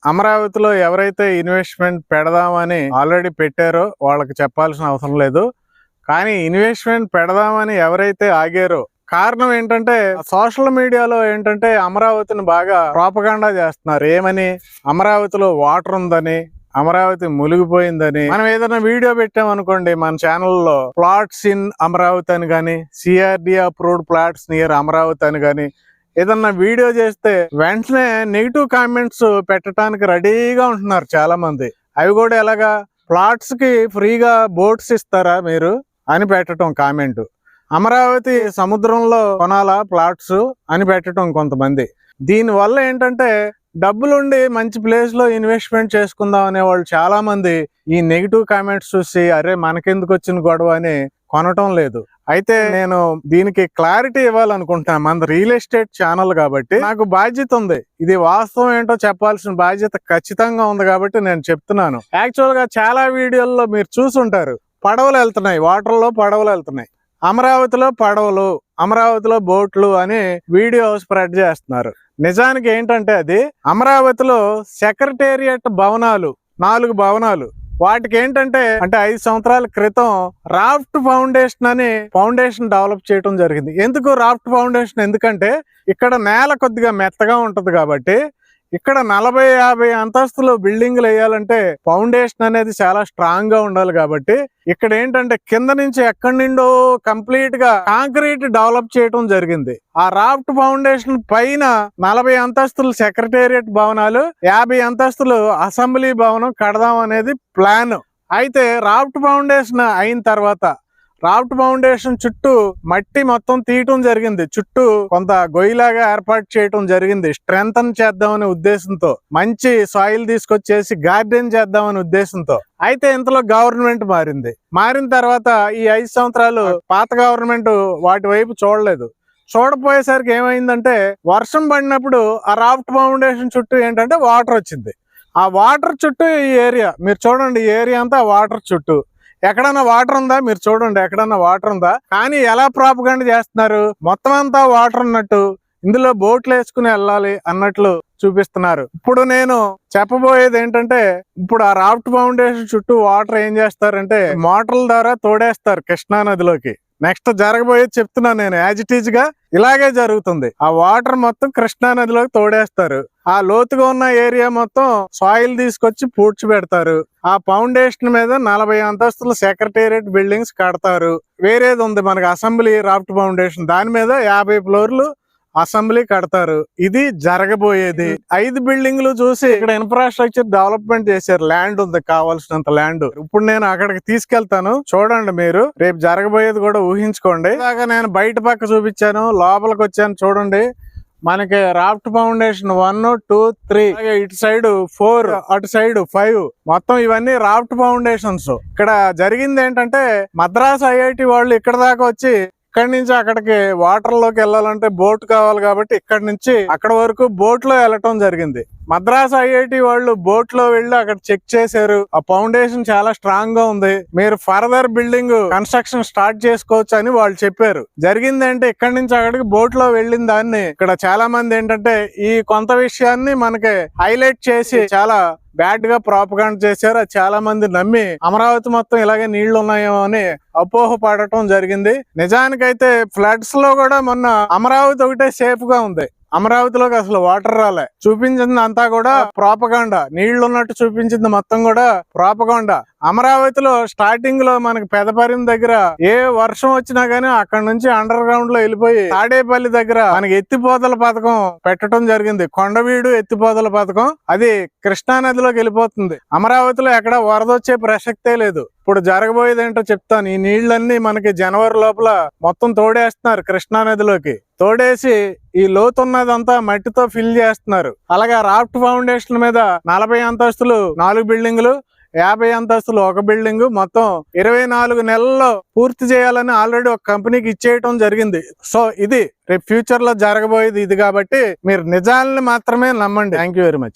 అమరావతిలో ఎవరైతే ఇన్వెస్ట్మెంట్ పెడదామని ఆల్రెడీ పెట్టారో వాళ్ళకి చెప్పాల్సిన అవసరం లేదు. కానీ ఇన్వెస్ట్మెంట్ పెడదామని ఎవరైతే ఆగారో కారణం ఏంటంటే సోషల్ మీడియాలో ఏంటంటే అమరావతిని బాగా ప్రాపగాండా చేస్తున్నారు. ఏమని? అమరావతిలో వాటర్ ఉందని, అమరావతి మునిగిపోయిందని. మనం ఏదైనా వీడియో పెట్టామనుకోండి మన ఛానల్లో, ప్లాట్స్ ఇన్ అమరావతి అని కానీ, CRD approved plots near Amaravati అని కానీ ఏదన్నా వీడియో చేస్తే వెంటనే నెగిటివ్ కామెంట్స్ పెట్టడానికి రెడీగా ఉంటున్నారు చాలా మంది. అవి కూడా ఎలాగా? ప్లాట్స్ కి ఫ్రీగా బోట్స్ ఇస్తారా మీరు అని పెట్టడం కామెంట్. అమరావతి సముద్రంలో కొనాలా ప్లాట్స్ అని పెట్టడం కొంతమంది. దీని వల్ల ఏంటంటే డబ్బులుండి మంచి ప్లేస్ లో ఇన్వెస్ట్మెంట్ చేసుకుందాం అనే వాళ్ళు చాలా మంది ఈ నెగిటివ్ కామెంట్స్ చూసి అరే మనకెందుకు వచ్చిన గొడవ అని కొనటం లేదు. అయితే నేను దీనికి క్లారిటీ ఇవ్వాలనుకుంటున్నాను. మన రియల్ ఎస్టేట్ ఛానల్ కాబట్టి నాకు బాధ్యత ఉంది. ఇది వాస్తవం ఏంటో చెప్పాల్సిన బాధ్యత ఖచ్చితంగా ఉంది కాబట్టి నేను చెప్తున్నాను. యాక్చువల్ గా చాలా వీడియోల్లో మీరు చూసుంటారు, పడవలు వెళ్తున్నాయి, వాటర్ లో పడవలు వెళ్తున్నాయి, అమరావతిలో పడవలు, అమరావతిలో బోట్లు అని వీడియో స్ప్రెడ్ చేస్తున్నారు. నిజానికి ఏంటంటే అది అమరావతిలో సెక్రటేరియట్ భవనాలు, 4 భవనాలు. వాటికి ఏంటంటే 5 సంవత్సరాల క్రితం రాఫ్ట్ ఫౌండేషన్ అని ఫౌండేషన్ డెవలప్ చేయడం జరిగింది. ఎందుకు రాఫ్ట్ ఫౌండేషన్? ఎందుకంటే ఇక్కడ నేల కొద్దిగా మెత్తగా ఉంటది కాబట్టి ఇక్కడ 40-50 అంతస్తులు బిల్డింగ్లు వేయాలంటే ఫౌండేషన్ అనేది చాలా స్ట్రాంగ్ గా ఉండాలి. కాబట్టి ఇక్కడ ఏంటంటే కింద నుంచి ఎక్కడి నుండో కంప్లీట్ గా కాంక్రీట్ డెవలప్ చేయడం జరిగింది. ఆ రాఫ్ట్ ఫౌండేషన్ పైన 40 అంతస్తులు సెక్రటేరియట్ భవనాలు, 50 అంతస్తులు అసెంబ్లీ భవనం కడదాం అనేది ప్లాన్. అయితే రాఫ్ట్ ఫౌండేషన్ అయిన తర్వాత రాఫ్ట్ ఫౌండేషన్ చుట్టూ మట్టి మొత్తం తీయటం జరిగింది. చుట్టూ కొంత గొయ్యిలాగా ఏర్పాటు చేయటం జరిగింది. స్ట్రెంథన్ చేద్దామనే ఉద్దేశంతో, మంచి సాయిల్ తీసుకొచ్చేసి గార్డెన్ చేద్దామనే ఉద్దేశంతో. అయితే ఇంతలో గవర్నమెంట్ మారిన తర్వాత ఈ 5 సంవత్సరాలు పాత గవర్నమెంట్ వాటి వైపు చూడలేదు. చూడపోయేసరికి ఏమైందంటే వర్షం పడినప్పుడు ఆ రాఫ్ట్ ఫౌండేషన్ చుట్టూ ఏంటంటే వాటర్ వచ్చింది. ఆ వాటర్ చుట్టూ ఈ ఏరియా మీరు చూడండి, ఈ ఏరియా అంతా వాటర్ చుట్టూ. ఎక్కడన్నా వాటర్ ఉందా? మీరు చూడండి, ఎక్కడన్నా వాటర్ ఉందా? కానీ ఎలా ప్రాపగండ చేస్తున్నారు, మొత్తం అంతా వాటర్ ఉన్నట్టు, ఇందులో బోట్లు వేసుకుని వెళ్ళాలి అన్నట్లు చూపిస్తున్నారు. ఇప్పుడు నేను చెప్పబోయేది ఏంటంటే, ఇప్పుడు ఆ రాఫ్ట్ ఫౌండేషన్ చుట్టూ వాటర్ ఏం చేస్తారంటే మోటార్ల ద్వారా తోడేస్తారు కృష్ణా నదిలోకి. నెక్స్ట్ జరగబోయేది చెప్తున్నాను నేను, యాజ్ ఇట్ ఈజ్ గా ఇలాగే జరుగుతుంది. ఆ వాటర్ మొత్తం కృష్ణా నదిలోకి తోడేస్తారు. ఆ లోతుగా ఉన్న ఏరియా మొత్తం సాయిల్ తీసుకొచ్చి పూడ్చిపెడతారు. ఆ ఫౌండేషన్ మీద 40 అంతస్తుల సెక్రటేరియట్ బిల్డింగ్స్ కడతారు. వేరేది ఉంది మనకి అసెంబ్లీ రాఫ్ట్ ఫౌండేషన్, దాని మీద 50 ఫ్లోర్లు అసెంబ్లీ కడతారు. ఇది జరగబోయేది. 5 బిల్డింగ్లు చూసి ఇక్కడ ఇన్ఫ్రాస్ట్రక్చర్ డెవలప్మెంట్ చేశారు. ల్యాండ్ ఉంది, కావాల్సినంత ల్యాండ్. ఇప్పుడు నేను అక్కడికి తీసుకెళ్తాను, చూడండి. మీరు రేపు జరగబోయేది కూడా ఊహించుకోండి. ఇలాగా నేను బయట పక్క చూపించాను, లోపలికి వచ్చాను చూడండి. మనకి రాఫ్ట్ ఫౌండేషన్ 1, 2, 3, ఇటు సైడ్ 4, అటు సైడ్ 5, మొత్తం ఇవన్నీ రాఫ్ట్ ఫౌండేషన్స్. ఇక్కడ జరిగింది ఏంటంటే మద్రాస్ ఐఐటి వాళ్ళు ఇక్కడ దాకా వచ్చి ఇక్కడి నుంచి అక్కడికి వాటర్ లోకి వెళ్ళాలంటే బోట్ కావాలి కాబట్టి ఇక్కడి నుంచి అక్కడ వరకు బోట్ లో వెళ్ళటం జరిగింది. మద్రాస్ ఐఐటి వాళ్ళు బోట్ లో వెళ్లి అక్కడ చెక్ చేశారు. ఆ ఫౌండేషన్ చాలా స్ట్రాంగ్ గా ఉంది, మీరు ఫర్దర్ బిల్డింగ్ కన్స్ట్రక్షన్ స్టార్ట్ చేసుకోవచ్చు అని వాళ్ళు చెప్పారు. జరిగిందంటే ఇక్కడి నుంచి అక్కడికి బోట్ లో వెళ్ళిన దాన్ని ఇక్కడ చాలా మంది ఏంటంటే ఈ కొంత విషయాన్ని మనకి హైలైట్ చేసి చాలా బ్యాడ్ గా ప్రాపగాండా చేశారు. అది చాలా మంది నమ్మి అమరావతి మొత్తం ఇలాగే నీళ్లు ఉన్నాయేమో అని అపోహ పడటం జరిగింది. నిజానికైతే ఫ్లడ్స్ లో కూడా మొన్న అమరావతి ఒకటే సేఫ్ గా ఉంది. అమరావతిలోకి అసలు వాటర్ రాలే. చూపించింది అంతా కూడా ప్రాపగాండా, నీళ్లు ఉన్నట్టు చూపించింది మొత్తం కూడా ప్రాపగాండా. అమరావతిలో స్టార్టింగ్ లో మనకి పెదపరిం దగ్గర ఏ వర్షం వచ్చినా గానీ అక్కడ నుంచి అండర్ గ్రౌండ్ లో వెళ్ళిపోయి తాడేపల్లి దగ్గర మనకి ఎత్తిపోతల పథకం పెట్టడం జరిగింది. కొండవీడు ఎత్తిపోతల పథకం, అది కృష్ణా నదిలోకి వెళ్ళిపోతుంది. అమరావతిలో ఎక్కడ వరద వచ్చే ప్రసక్తే లేదు. ఇప్పుడు జరగబోయేది ఏంటో చెప్తాను. ఈ నీళ్లన్నీ మనకి జనవరి లోపల మొత్తం తోడేస్తున్నారు కృష్ణా నదిలోకి. తోడేసి ఈ లోతున్నదంతా మట్టితో ఫిల్ చేస్తున్నారు. అలాగే రాఫ్ట్ ఫౌండేషన్ మీద 40 అంతస్తులు 4 బిల్డింగులు, 50 అంతస్తులు 1 బిల్డింగ్, మొత్తం 24 నెలల్లో పూర్తి చేయాలని ఆల్రెడీ ఒక కంపెనీకి ఇచ్చేయటం జరిగింది. సో ఇది రేపు ఫ్యూచర్ లో జరగబోయేది ఇది. కాబట్టి మీరు నిజాలని మాత్రమే నమ్మండి. Thank you very much.